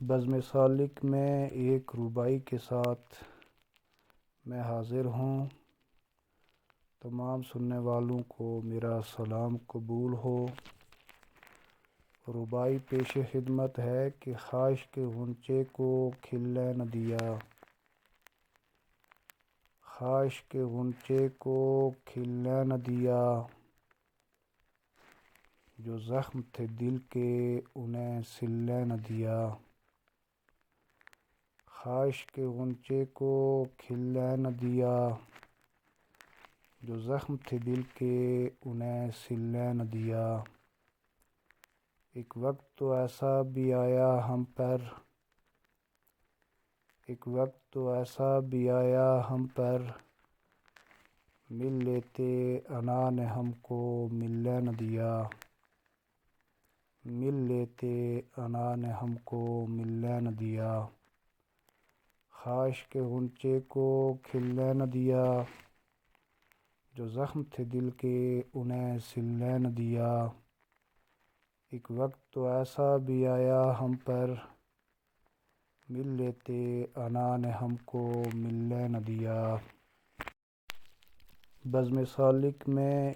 بزم سالک میں ایک رباعی کے ساتھ میں حاضر ہوں۔ تمام سننے والوں کو میرا سلام قبول ہو۔ رباعی پیش خدمت ہے کہ خواہش کے غنچے کو کھلنے نہ دیا، خواہش کے غنچے کو کھلنے نہ دیا، جو زخم تھے دل کے انہیں سلنے نہ دیا، خواہش کے غنچے کو کھلنے نہ دیا، جو زخم تھے دل کے انہیں سلنے نہ دیا۔ ایک وقت تو ایسا بھی آیا ہم پر، ایک وقت تو ایسا بھی آیا ہم پر، مل لیتے انا نے ہم کو ملنے نہ دیا، مل لیتے انا نے ہم کو ملنے نہ دیا، خواہش کے غنچے کو کھلنے نہ دیا، جو زخم تھے دل کے انہیں سلنے نہ دیا۔ ایک وقت تو ایسا بھی آیا ہم پر، مل لیتے انا نے ہم کو ملنے نہ دیا۔ بزم سالک میں